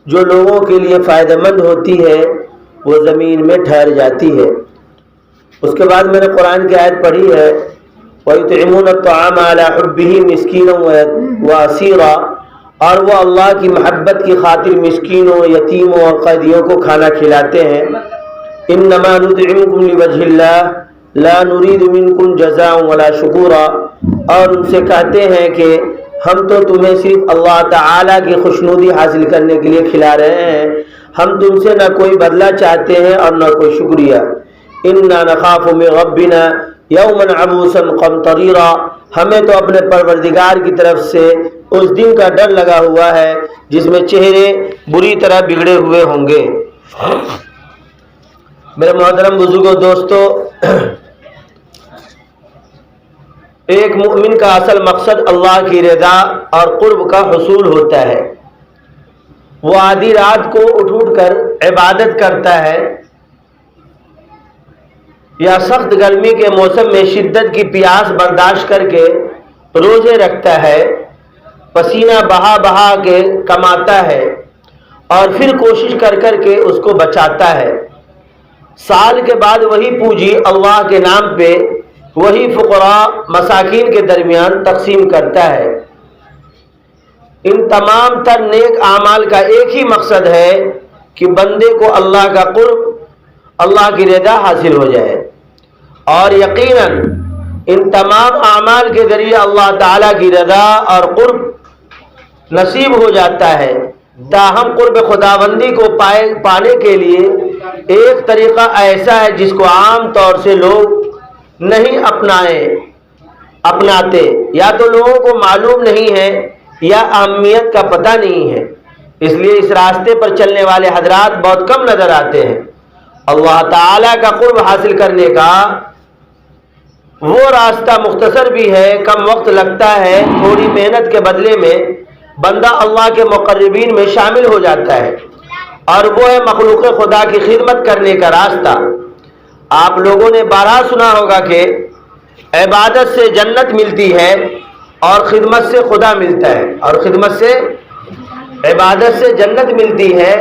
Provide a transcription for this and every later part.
جو لوگوں کے لیے فائدہ مند ہوتی ہے وہ زمین میں ٹھہر جاتی ہے۔ اس کے بعد میں نے قرآن کی آیت پڑھی ہے وَيُطْعِمُونَ الطَّعَامَ عَلَىٰ حُبِّهِ مِسْكِينًا وَأَسِيرًا، اور وہ اللہ کی محبت کی خاطر مسکینوں، یتیموں اور قیدیوں کو کھانا کھلاتے ہیں۔ إِنَّمَا نُطْعِمُكُمْ لِوَجْهِ اللَّهِ لَا نُرِيدُ مِنكُمْ جَزَاءً وَلَا شُكُورًا، اور ان سے کہتے ہیں کہ ہم تو تمہیں صرف اللہ تعالیٰ کی خوشنودی حاصل کرنے کے لیے کھلا رہے ہیں، ہم تم سے نہ کوئی بدلہ چاہتے ہیں اور نہ کوئی شکریہ۔ اِنَّا نَخَافُ مِن رَبِّنَا يَوْمًا عَبُوسًا قَمْطَرِيرًا، ہمیں تو اپنے پروردگار کی طرف سے اس دن کا ڈر لگا ہوا ہے جس میں چہرے بری طرح بگڑے ہوئے ہوں گے۔ میرے محترم بزرگوں، دوستو، ایک مومن کا اصل مقصد اللہ کی رضا اور قرب کا حصول ہوتا ہے۔ وہ آدھی رات کو اٹھ کر عبادت کرتا ہے یا سخت گرمی کے موسم میں شدت کی پیاس برداشت کر کے روزے رکھتا ہے، پسینہ بہا بہا کے کماتا ہے اور پھر کوشش کر کر کے اس کو بچاتا ہے۔ سال کے بعد وہی پونجی اللہ کے نام پہ وہی فقراء مساکین کے درمیان تقسیم کرتا ہے۔ ان تمام تر نیک اعمال کا ایک ہی مقصد ہے کہ بندے کو اللہ کا قرب، اللہ کی رضا حاصل ہو جائے، اور یقیناً ان تمام اعمال کے ذریعے اللہ تعالیٰ کی رضا اور قرب نصیب ہو جاتا ہے۔ تاہم قرب خداوندی کو پانے کے لیے ایک طریقہ ایسا ہے جس کو عام طور سے لوگ نہیں اپناتے، یا تو لوگوں کو معلوم نہیں ہے یا اہمیت کا پتہ نہیں ہے، اس لیے اس راستے پر چلنے والے حضرات بہت کم نظر آتے ہیں۔ اللہ تعالیٰ کا قرب حاصل کرنے کا وہ راستہ مختصر بھی ہے، کم وقت لگتا ہے، تھوڑی محنت کے بدلے میں بندہ اللہ کے مقربین میں شامل ہو جاتا ہے، اور وہ ہے مخلوق خدا کی خدمت کرنے کا راستہ۔ آپ لوگوں نے بارہا سنا ہوگا کہ عبادت سے جنت ملتی ہے اور خدمت سے خدا ملتا ہے، اور عبادت سے جنت ملتی ہے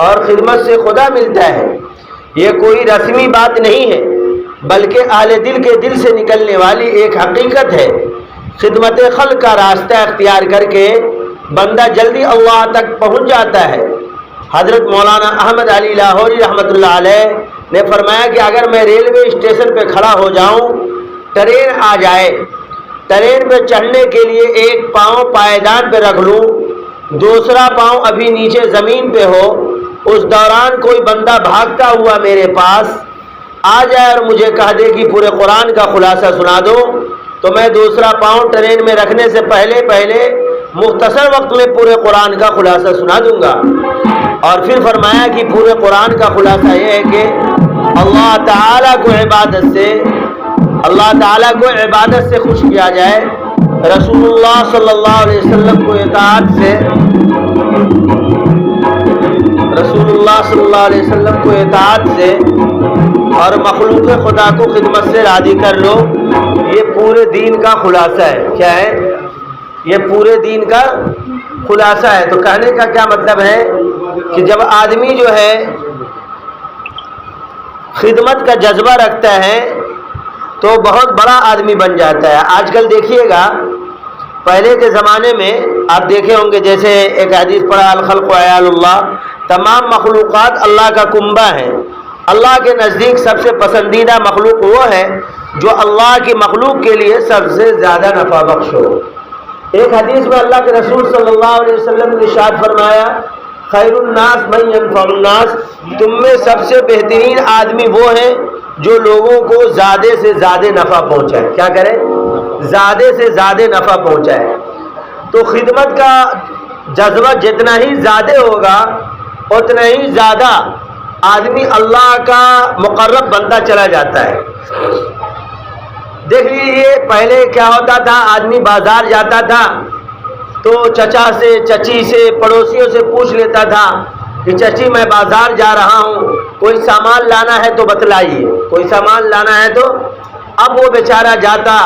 اور خدمت سے خدا ملتا ہے۔ یہ کوئی رسمی بات نہیں ہے بلکہ اہل دل کے دل سے نکلنے والی ایک حقیقت ہے۔ خدمت خلق کا راستہ اختیار کر کے بندہ جلدی اللہ تک پہنچ جاتا ہے۔ حضرت مولانا احمد علی لاہوری رحمۃ اللہ علیہ نے فرمایا کہ اگر میں ریلوے اسٹیشن پہ کھڑا ہو جاؤں، ٹرین آ جائے، ٹرین پہ چڑھنے کے لیے ایک پاؤں پائیدان پہ رکھ لوں، دوسرا پاؤں ابھی نیچے زمین پہ ہو، اس دوران کوئی بندہ بھاگتا ہوا میرے پاس آ جائے اور مجھے کہہ دے کہ پورے قرآن کا خلاصہ سنا دو، تو میں دوسرا پاؤں ٹرین میں رکھنے سے پہلے مختصر وقت میں پورے قرآن کا خلاصہ سنا دوں گا۔ اور پھر فرمایا کہ پورے قرآن کا خلاصہ یہ ہے کہ اللہ تعالیٰ کو عبادت سے خوش کیا جائے، رسول اللہ صلی اللہ علیہ وسلم کو اطاعت سے اور مخلوق خدا کو خدمت سے راضی کر لو۔ یہ پورے دین کا خلاصہ ہے۔ کیا ہے یہ؟ پورے دین کا خلاصہ ہے۔ تو کہنے کا کیا مطلب ہے کہ جب آدمی جو ہے خدمت کا جذبہ رکھتا ہے تو بہت بڑا آدمی بن جاتا ہے۔ آج کل دیکھیے گا، پہلے کے زمانے میں آپ دیکھے ہوں گے، جیسے ایک حدیث پڑھا الخلق عیال اللہ، تمام مخلوقات اللہ کا کنبہ ہے۔ اللہ کے نزدیک سب سے پسندیدہ مخلوق وہ ہے جو اللہ کی مخلوق کے لیے سب سے زیادہ نفع بخش ہو۔ ایک حدیث میں اللہ کے رسول صلی اللہ علیہ وسلم نے ارشاد فرمایا، خیر الناس من ينفع الناس، تم میں سب سے بہترین آدمی وہ ہیں جو لوگوں کو زیادہ سے زیادہ نفع پہنچائے۔ کیا کرے؟ زیادہ سے زیادہ نفع پہنچائے۔ تو خدمت کا جذبہ جتنا ہی زیادہ ہوگا اتنا ہی زیادہ آدمی اللہ کا مقرب بنتا چلا جاتا ہے۔ دیکھ لیجیے، پہلے کیا ہوتا تھا، آدمی بازار جاتا تھا تو چچا سے، چچی سے، پڑوسیوں سے پوچھ لیتا تھا کہ چچی میں بازار جا رہا ہوں، کوئی سامان لانا ہے تو بتلائیے، کوئی سامان لانا ہے تو۔ اب وہ بیچارہ جاتا،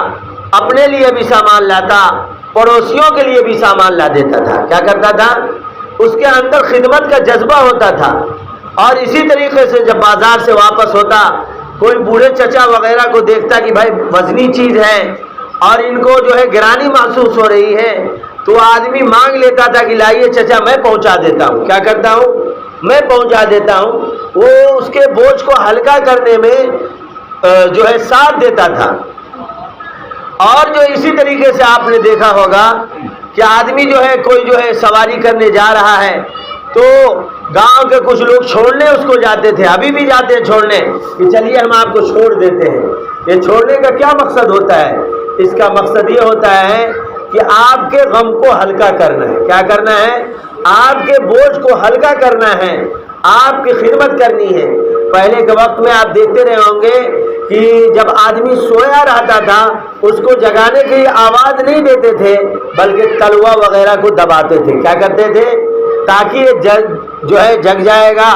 اپنے لیے بھی سامان لاتا، پڑوسیوں کے لیے بھی سامان لا دیتا تھا۔ کیا کرتا تھا؟ اس کے اندر خدمت کا جذبہ ہوتا تھا. اور اسی طریقے سے جب بازار سے واپس ہوتا، کوئی بوڑھے چچا وغیرہ کو دیکھتا کہ بھائی وزنی چیز ہے اور ان کو جو ہے گرانی محسوس ہو رہی ہے، تو آدمی مانگ لیتا تھا کہ لائیے چچا میں پہنچا دیتا ہوں. کیا کرتا ہوں؟ میں پہنچا دیتا ہوں. وہ اس کے بوجھ کو ہلکا کرنے میں جو ہے ساتھ دیتا تھا. اور جو اسی طریقے سے آپ نے دیکھا ہوگا کہ آدمی جو ہے کوئی جو ہے سواری کرنے جا رہا ہے تو گاؤں کے کچھ لوگ چھوڑنے اس کو جاتے تھے، ابھی بھی جاتے ہیں چھوڑنے، کہ چلیے ہم آپ کو چھوڑ دیتے ہیں. یہ چھوڑنے کا کیا مقصد ہوتا ہے؟ اس کا مقصد یہ ہوتا ہے کہ آپ کے غم کو ہلکا کرنا ہے. کیا کرنا ہے؟ آپ کے بوجھ کو ہلکا کرنا ہے، آپ کی خدمت کرنی ہے. پہلے کے وقت میں آپ دیکھتے رہے ہوں گے کہ جب آدمی سویا رہتا تھا اس کو جگانے کی آواز نہیں دیتے تھے، بلکہ تلوا وغیرہ کو دباتے تھے. کیا کرتے تھے؟ تاکہ یہ جو ہے جگ جائے گا،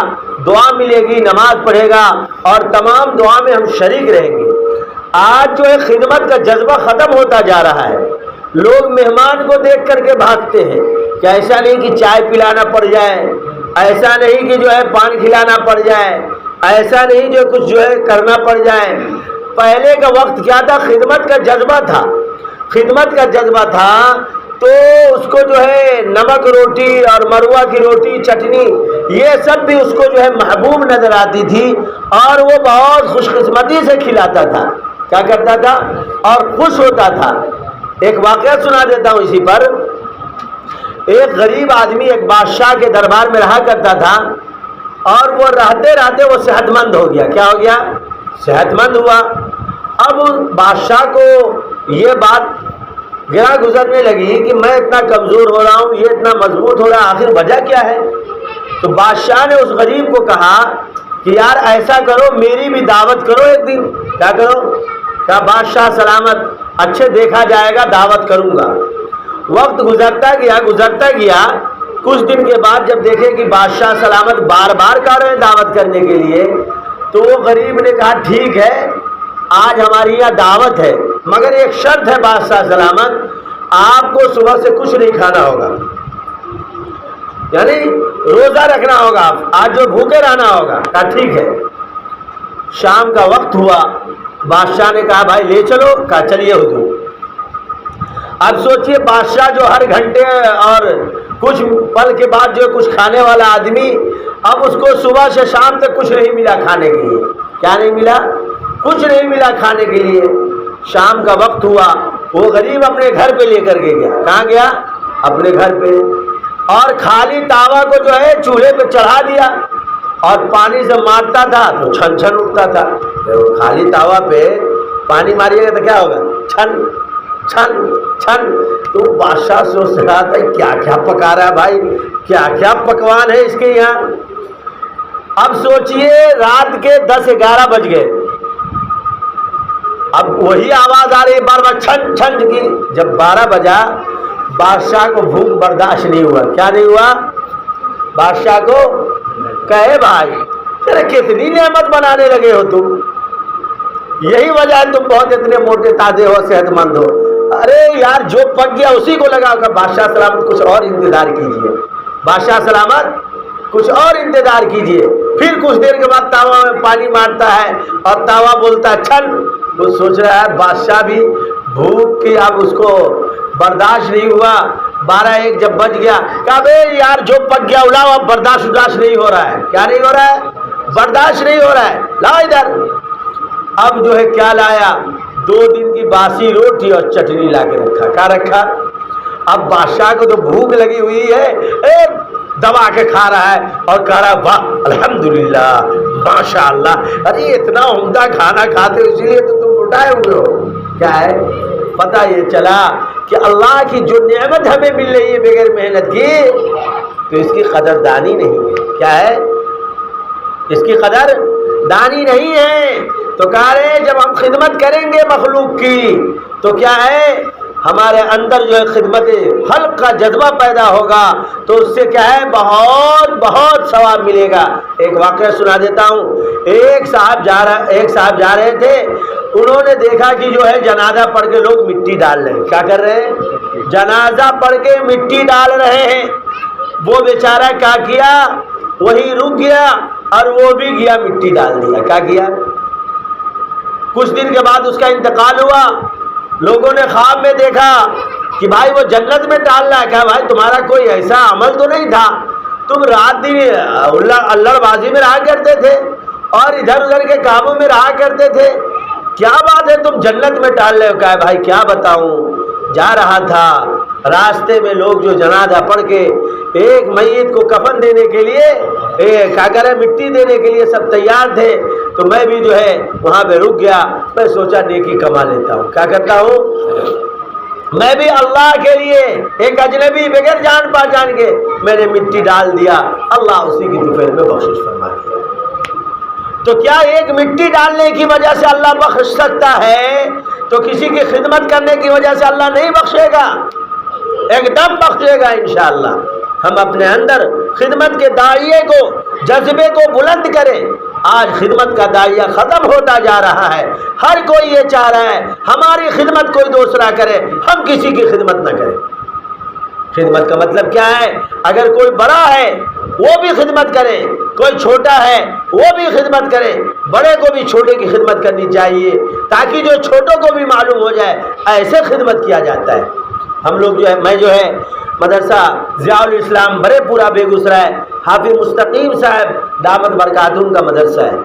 دعا ملے گی، نماز پڑھے گا اور تمام دعا میں ہم شریک رہیں گے. آج جو ہے خدمت کا جذبہ ختم ہوتا جا رہا ہے. لوگ مہمان کو دیکھ کر کے بھاگتے ہیں کہ ایسا نہیں کہ چائے پلانا پڑ جائے، ایسا نہیں کہ جو ہے پان کھلانا پڑ جائے، ایسا نہیں جو کچھ جو ہے کرنا پڑ جائے. پہلے کا وقت کیا تھا؟ خدمت کا جذبہ تھا. خدمت کا جذبہ تھا تو اس کو جو ہے نمک روٹی اور مروا کی روٹی، چٹنی، یہ سب بھی اس کو جو ہے محبوب نظر آتی تھی اور وہ بہت خوش قسمتی سے کھلاتا تھا. کیا کرتا تھا؟ اور خوش ہوتا تھا. ایک واقعہ سنا دیتا ہوں اسی پر. ایک غریب آدمی ایک بادشاہ کے دربار میں رہا کرتا تھا اور وہ رہتے رہتے وہ صحت مند ہو گیا. کیا ہو گیا؟ صحت مند ہوا. اب بادشاہ کو یہ بات گرا گزرنے لگی کہ میں اتنا کمزور ہو رہا ہوں، یہ اتنا مضبوط ہو رہا ہے، آخر وجہ کیا ہے؟ تو بادشاہ نے اس غریب کو کہا کہ یار ایسا کرو میری بھی دعوت کرو ایک دن. کیا کرو؟ کہا بادشاہ سلامت، اچھے دیکھا جائے گا، دعوت کروں گا. وقت گزرتا گیا. کچھ دن کے بعد جب دیکھے کہ بادشاہ سلامت بار بار کہہ رہے ہیں دعوت کرنے کے لیے، تو وہ غریب نے کہا ٹھیک ہے آج ہماری یہاں دعوت ہے، مگر ایک شرط ہے بادشاہ سلامت، آپ کو صبح سے کچھ نہیں کھانا ہوگا، یعنی روزہ رکھنا ہوگا، آج جو بھوکے رہنا ہوگا. کہا ٹھیک ہے. شام کا وقت ہوا. بادشاہ نے کہا بھائی لے چلو. کہا چلیے حضور. اب سوچئے بادشاہ جو ہر گھنٹے اور کچھ پل کے بعد جو کچھ کھانے والا آدمی، اب اس کو صبح سے شام تک کچھ نہیں ملا کھانے کے لیے. کیا نہیں ملا؟ کچھ نہیں ملا کھانے کے لیے. شام کا وقت ہوا. وہ غریب اپنے گھر پہ لے کر کے گیا. کہاں گیا؟ اپنے گھر پہ. اور خالی تاوا کو جو ہے چولہے پہ چڑھا دیا اور پانی سے مارتا تھا تو چھن چھن اٹھتا تھا. خالی تاوا پہ پانی ماریے گا تو کیا ہوگا؟ چھن چھن چھن. تو بادشاہ سوچ رہا تھا کیا کیا پکا رہا ہے بھائی، کیا کیا پکوان ہے اس کے یہاں. اب سوچئے رات کے 10-11 بج گئے. اب وہی آواز آ رہی ہے بار بار چھن چھن کی. جب 12 بجا بادشاہ کو بھوک برداشت نہیں ہوا. کیا نہیں ہوا؟ بادشاہ کو کہے بھائی تیرے کتنی نعمت بنانے لگے ہو تم، یہی وجہ ہے تم بہت اتنے موٹے تازے ہو، صحت مند ہو. ارے یار جو پک گیا اسی کو لگا ہوگا. بادشاہ سلامت کچھ اور انتظار کیجئے. بادشاہ سلامت کچھ اور انتظار کیجئے. پھر کچھ دیر کے بعد تاوا میں پانی مارتا ہے اور تاوا بولتا ہے چھن. وہ سوچ رہا ہے بادشاہ بھی بھوک کی اب اس کو برداشت نہیں ہوا. 12-1 جب بج گیا کہا بے یار جو پک گیا الاؤ، اب برداشت نہیں ہو رہا ہے. کیا نہیں ہو رہا ہے؟ برداشت نہیں ہو رہا ہے. لاؤ ادھر. اب جو ہے کیا لایا؟ 2 دن کی باسی روٹی اور چٹنی لا کے رکھا. کیا رکھا؟ اب بادشاہ کو تو بھوک لگی ہوئی ہے، دبا کے کھا رہا ہے اور کہہ رہا ہے واہ الحمدللہ ماشاء اللہ. ارے اتنا عمدہ کھانا کھاتے اسی لیے تو تم اٹھائے ہوئے ہو. کیا ہے؟ پتہ یہ چلا کہ اللہ کی جو نعمت ہمیں مل رہی ہے بغیر محنت کی، تو اس کی قدردانی نہیں ہے. کیا ہے؟ اس کی قدر دانی نہیں ہے. تو کہہ رہے جب ہم خدمت کریں گے مخلوق کی تو کیا ہے ہمارے اندر جو ہے خدمت خلق کا جذبہ پیدا ہوگا، تو اس سے کیا ہے بہت بہت ثواب ملے گا. ایک واقعہ سنا دیتا ہوں. ایک صاحب جا رہے تھے. انہوں نے دیکھا کہ جو ہے جنازہ پڑھ کے لوگ مٹی ڈال رہے ہیں. کیا کر رہے ہیں؟ جنازہ پڑھ کے مٹی ڈال رہے ہیں. وہ بیچارہ کیا کیا، وہی رک گیا اور وہ بھی گیا مٹی ڈال دیا. کیا کیا؟ کچھ دن کے بعد اس کا انتقال ہوا. لوگوں نے خواب میں دیکھا کہ بھائی وہ جنت میں ٹال رہا ہے. کہا بھائی تمہارا کوئی ایسا عمل تو نہیں تھا، تم رات دن اللہ بازی میں رہا کرتے تھے اور ادھر ادھر کے کاموں میں رہا کرتے تھے، کیا بات ہے تم جنت میں ٹال رہے ہو؟ کہا بھائی کیا بتاؤں، جا رہا تھا راستے میں لوگ جو جنازہ پڑھ کے ایک میت کو کفن دینے کے لیے کیا کرے مٹی دینے کے لیے سب تیار تھے، تو میں بھی جو ہے وہاں پہ رک گیا. میں سوچا نیکی کما لیتا ہوں. کیا کرتا ہوں میں بھی اللہ کے لیے، ایک اجنبی بغیر جان پہچان کے میں نے مٹی ڈال دیا. اللہ اسی کی طفیل میں بخشش فرما دیا. تو کیا ایک مٹی ڈالنے کی وجہ سے اللہ بخش سکتا ہے؟ تو کسی کی خدمت کرنے کی وجہ سے اللہ نہیں بخشے گا، ایک دم بخشے گا انشاءاللہ. ہم اپنے اندر خدمت کے داعیے کو، جذبے کو بلند کریں. آج خدمت کا داعیہ ختم ہوتا جا رہا ہے. ہر کوئی یہ چاہ رہا ہے ہماری خدمت کوئی دوسرا کرے، ہم کسی کی خدمت نہ کریں. خدمت کا مطلب کیا ہے؟ اگر کوئی بڑا ہے وہ بھی خدمت کرے، کوئی چھوٹا ہے وہ بھی خدمت کرے. بڑے کو بھی چھوٹے کی خدمت کرنی چاہیے تاکہ جو چھوٹوں کو بھی معلوم ہو جائے ایسے خدمت کیا جاتا ہے. ہم لوگ جو ہے، میں جو ہے مدرسہ ضیاء الاسلام برے پورا بیگوسرائے، حافظ مستقیم صاحب دامت برکاتہم کا مدرسہ ہے،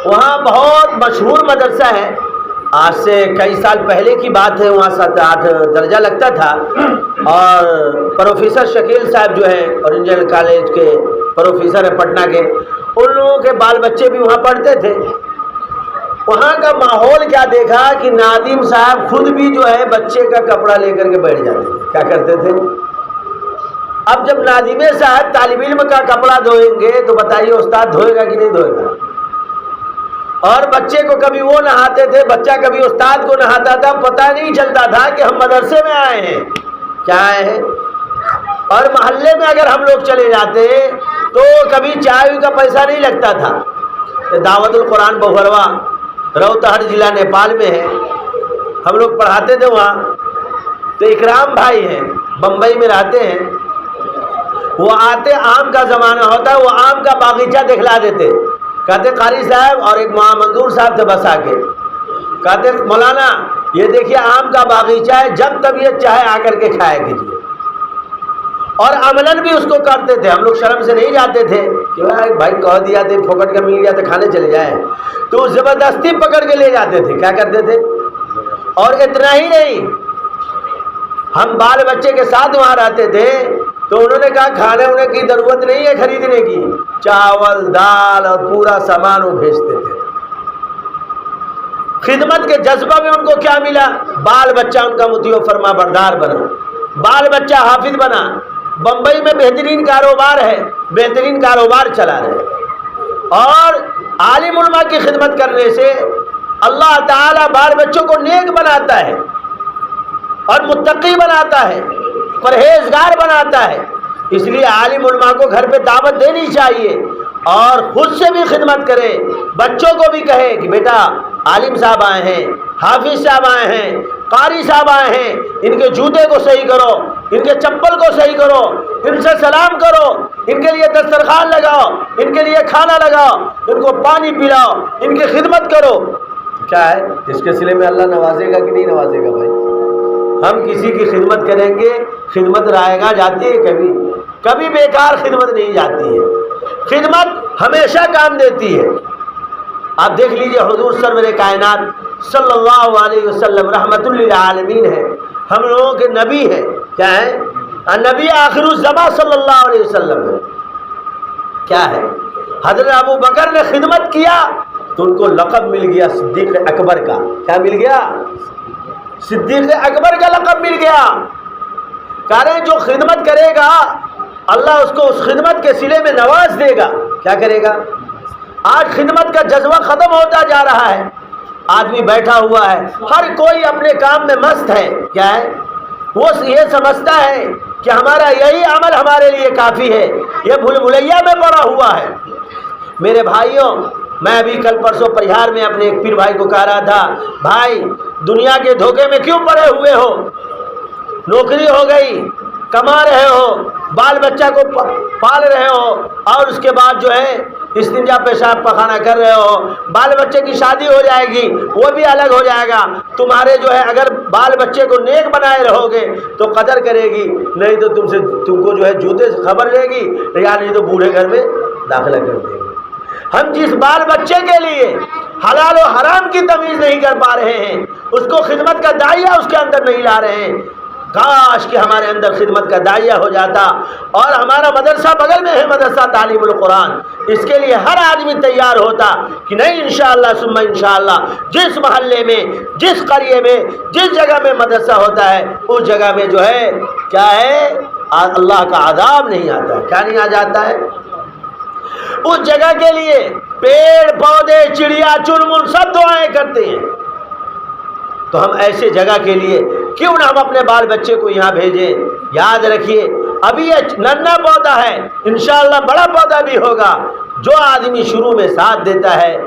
وہاں بہت مشہور مدرسہ ہے. آج سے کئی سال پہلے کی بات ہے، وہاں 7-8 درجہ لگتا تھا. اور پروفیسر شکیل صاحب جو ہیں اورنجل کالج کے پروفیسر ہیں پٹنہ کے، ان لوگوں کے بال بچے بھی وہاں پڑھتے تھے. وہاں کا ماحول کیا دیکھا کہ ناظم صاحب خود بھی جو ہے بچے کا کپڑا لے کر کے بیٹھ جاتے تھے. کیا کرتے تھے؟ اب جب ناظم صاحب طالب علم کا کپڑا دھوئیں گے تو بتائیے استاد دھوئے گا کہ نہیں دھوئے گا؟ اور بچے کو کبھی وہ نہاتے تھے، بچہ کبھی استاد کو نہاتا تھا، پتہ نہیں چلتا تھا کہ ہم مدرسے میں آئے ہیں. کیا آئے ہیں؟ اور محلے میں اگر ہم لوگ چلے جاتے تو کبھی چائے کا پیسہ نہیں لگتا تھا. دعوت القرآن بہروا روہتہٹ ضلع نیپال میں ہے، ہم لوگ پڑھاتے تھے وہاں. تو اکرام بھائی ہیں، بمبئی میں رہتے ہیں، وہ آتے، آم کا زمانہ ہوتا ہے، وہ آم کا باغیچہ دکھلا دیتے. کہتے قاری صاحب اور ایک منظور صاحب تھے بس آ کے، کہتے مولانا یہ دیکھیے آم کا باغیچہ ہے، جب طبیعت چاہے آ کر کے کھایا کیجیے. اور عملاً بھی اس کو کرتے تھے. ہم لوگ شرم سے نہیں جاتے تھے کہ بھائی کہہ دیا تھے پھوکٹ کا مل گیا تو کھانے چلے جائیں، تو زبردستی پکڑ کے لے جاتے تھے. کیا کرتے تھے؟ اور اتنا ہی نہیں، ہم بال بچے کے ساتھ وہاں رہتے تھے تو انہوں نے کہا کھانے ہونے کی ضرورت نہیں ہے خریدنے کی، چاول دال اور پورا سامان وہ بھیجتے تھے. خدمت کے جذبہ میں ان کو کیا ملا؟ بال بچہ ان کا مطیع فرما بردار بنا، بال بچہ حافظ بنا. بمبئی میں بہترین کاروبار ہے، بہترین کاروبار چلا رہے. اور عالم علماء کی خدمت کرنے سے اللہ تعالیٰ بال بچوں کو نیک بناتا ہے اور متقی بناتا ہے، پرہیزگار بناتا ہے. اس لیے عالم علماء کو گھر پہ دعوت دینی چاہیے اور خود سے بھی خدمت کرے. بچوں کو بھی کہے کہ بیٹا عالم صاحب آئے ہیں، حافظ صاحب آئے ہیں، قاری صاحب آئے ہیں، ان کے جوتے کو صحیح کرو، ان کے چپل کو صحیح کرو، ان سے سلام کرو، ان کے لیے دسترخوان لگاؤ، ان کے لیے کھانا لگاؤ، ان کو پانی پلاؤ، ان کی خدمت کرو. کیا ہے اس کے سلے میں اللہ نوازے گا کہ نہیں نوازے گا؟ بھائی ہم کسی کی خدمت کریں گے، خدمت رائے گا جاتی ہے؟ کبھی کبھی بیکار خدمت نہیں جاتی ہے. خدمت ہمیشہ کام دیتی ہے. آپ دیکھ لیجئے حضور سرور کائنات صلی اللہ علیہ وسلم رحمت للعالمین ہے، ہم لوگوں کے نبی ہیں. کیا ہے؟ نبی آخر الزماں صلی اللہ علیہ وسلم ہے. کیا ہے؟ حضرت ابو بکر نے خدمت کیا تو ان کو لقب مل گیا صدیق اکبر کا. کیا مل گیا؟ صدیق اکبر کا لقب مل گیا. کہہ رہے ہیں جو خدمت کرے گا اللہ اس کو اس خدمت کے صلے میں نواز دے گا. کیا کرے گا؟ آج خدمت کا جذبہ ختم ہوتا جا رہا ہے. آدمی بیٹھا ہوا ہے، ہر کوئی اپنے کام میں مست ہے. کیا ہے؟ وہ یہ سمجھتا ہے کہ ہمارا یہی عمل ہمارے لیے کافی ہے، یہ بھول بھلیا میں پڑا ہوا ہے. میرے بھائیوں، میں ابھی کل پرسوں پریہار میں اپنے ایک پیر بھائی کو کہہ رہا تھا، بھائی دنیا کے دھوکے میں کیوں پڑے ہوئے ہو؟ نوکری ہو گئی، کما رہے ہو، بال بچہ کو پال رہے ہو اور اس کے بعد جو ہے استنجا پیشاب پخانہ کر رہے ہو، بال بچے کی شادی ہو جائے گی وہ بھی الگ ہو جائے گا، تمہارے جو ہے اگر بال بچے کو نیک بنائے رہو گے تو قدر کرے گی، نہیں تو تم کو جو ہے جوتے سے خبر لے گی یا نہیں تو بوڑھے گھر میں داخلہ کر دے گی۔ ہم جس بال بچے کے لیے حلال و حرام کی تمیز نہیں کر پا رہے ہیں، اس کو خدمت کا داعیہ اس کے اندر نہیں لا رہے ہیں، کاش کہ ہمارے اندر خدمت کا داعیہ ہو جاتا۔ اور ہمارا مدرسہ بغل میں ہے، مدرسہ تعلیم القرآن، اس کے لیے ہر آدمی تیار ہوتا کہ نہیں انشاءاللہ ثم انشاءاللہ جس محلے میں، جس قریے میں، جس جگہ میں مدرسہ ہوتا ہے اس جگہ میں جو ہے کیا ہے اللہ کا عذاب نہیں آتا ہے۔ کیا نہیں آ جاتا ہے؟ اس جگہ کے لیے پیڑ پودے چڑیا چرمن سب دعائیں کرتے ہیں۔ تو ہم ایسے جگہ کے لیے کیوں نہ ہم اپنے بال بچے کو یہاں بھیجیں؟ یاد رکھیے ابھی یہ ننھا پودا ہے، انشاءاللہ بڑا پودا بھی ہوگا۔ جو آدمی شروع میں ساتھ دیتا ہے،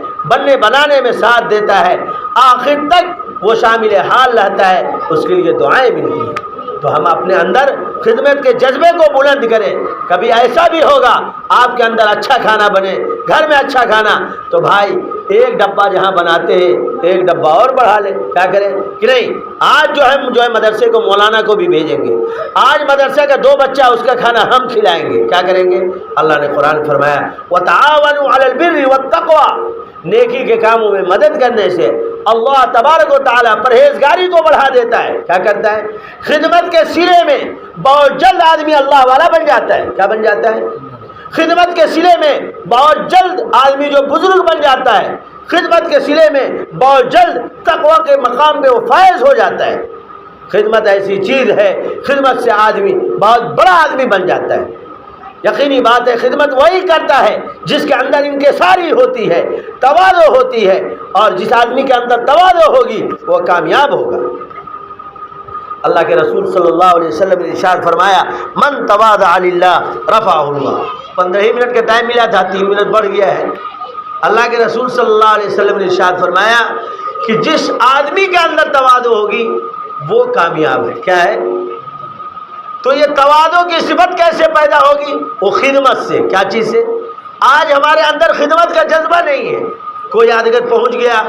بنانے میں ساتھ دیتا ہے، آخر تک وہ شامل حال رہتا ہے، اس کے لیے دعائیں ملتی ہیں۔ تو ہم اپنے اندر خدمت کے جذبے کو بلند کریں۔ کبھی ایسا بھی ہوگا آپ کے اندر اچھا کھانا بنے، گھر میں اچھا کھانا، تو بھائی ایک ڈبہ جہاں بناتے ہیں ایک ڈبہ اور بڑھا لیں، کیا کریں کہ نہیں آج جو ہے مدرسے کو مولانا کو بھی بھیجیں گے، آج مدرسے کا 2 بچہ اس کا کھانا ہم کھلائیں گے، کیا کریں گے؟ اللہ نے قرآن فرمایا وَتَعَاوَنُوا عَلَى الْبِرِّ وَالتَّقْوَى، نیکی کے کاموں میں مدد کرنے سے اللہ تبارک و تعالیٰ پرہیزگاری کو بڑھا دیتا ہے۔ کیا کرتا ہے؟ خدمت کے سلے میں بہت جلد آدمی اللہ والا بن جاتا ہے۔ کیا بن جاتا ہے؟ خدمت کے سلے میں بہت جلد آدمی جو بزرگ بن جاتا ہے، خدمت کے سلے میں بہت جلد تقوی کے مقام پہ وہ فائز ہو جاتا ہے۔ خدمت ایسی چیز ہے، خدمت سے آدمی بہت بڑا آدمی بن جاتا ہے۔ یقینی بات ہے خدمت وہی کرتا ہے جس کے اندر انکساری ہوتی ہے، تواضع ہوتی ہے، اور جس آدمی کے اندر تواضع ہوگی وہ کامیاب ہوگا۔ اللہ کے رسول صلی اللہ علیہ وسلم نے ارشاد فرمایا من تواضع للہ رفعہ اللہ۔ 15 منٹ کا ٹائم ملا تھا، 3 منٹ بڑھ گیا ہے۔ اللہ کے رسول صلی اللہ علیہ وسلم نے ارشاد فرمایا کہ جس آدمی کے اندر تواضع ہوگی وہ کامیاب ہے۔ کیا ہے؟ تو یہ تواضع کی صفت کیسے پیدا ہوگی؟ وہ خدمت سے۔ کیا چیز سے؟ آج ہمارے اندر خدمت کا جذبہ نہیں ہے۔ کوئی آدگت پہنچ گیا،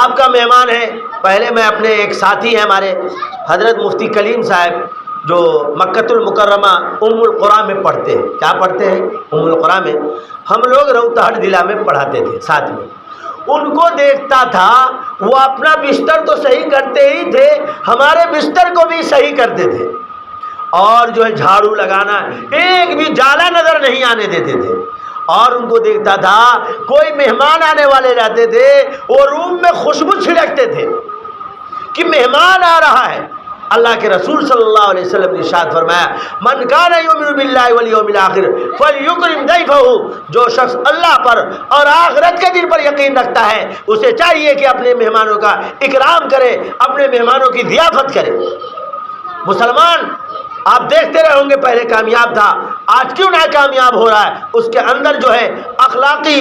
آپ کا مہمان ہے۔ پہلے میں اپنے ایک ساتھی ہیں ہمارے حضرت مفتی کلیم صاحب جو مکۃ المکرمہ ام القریٰ میں پڑھتے ہیں۔ کیا پڑھتے ہیں؟ ام القریٰ میں ہم لوگ روتہٹ ضلع میں پڑھاتے تھے ساتھ میں۔ ان کو دیکھتا تھا وہ اپنا بستر تو صحیح کرتے ہی تھے، ہمارے بستر کو بھی صحیح کرتے تھے، اور جو ہے جھاڑو لگانا ایک بھی جالا نظر نہیں آنے دیتے تھے۔ اور ان کو دیکھتا تھا کوئی مہمان آنے والے رہتے تھے وہ روم میں خوشبو چھڑکتے تھے کہ مہمان آ رہا ہے۔ اللہ کے رسول صلی اللہ علیہ وسلم نے ارشاد فرمایا من کان یؤمن باللہ والیوم الآخر فلیکرم ضیفہ، جو شخص اللہ پر اور آخرت کے دن پر یقین رکھتا ہے اسے چاہیے کہ اپنے مہمانوں کا اکرام کرے، اپنے مہمانوں کی ضیافت کرے۔ مسلمان آپ دیکھتے رہے ہوں گے پہلے کامیاب تھا، آج کیوں نہ کامیاب ہو رہا ہے؟ اس کے اندر جو ہے اخلاقی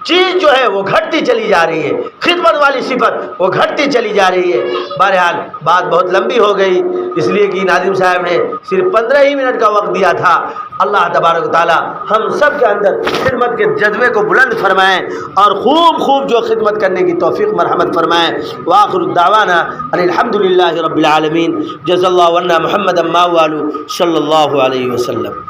چیز جو ہے وہ گھٹتی چلی جا رہی ہے، خدمت والی صفت وہ گھٹتی چلی جا رہی ہے۔ بہرحال بات بہت لمبی ہو گئی، اس لیے کہ ناظم صاحب نے صرف 15 ہی منٹ کا وقت دیا تھا۔ اللہ تبارک و تعالی ہم سب کے اندر خدمت کے جذبے کو بلند فرمائیں اور خوب خوب جو خدمت کرنے کی توفیق مرحمت فرمائیں۔ وآخر الدعوانا ان الحمد للہ رب العالمین، جزا اللہ عنا محمد ما والو صلی اللہ علیہ وسلم۔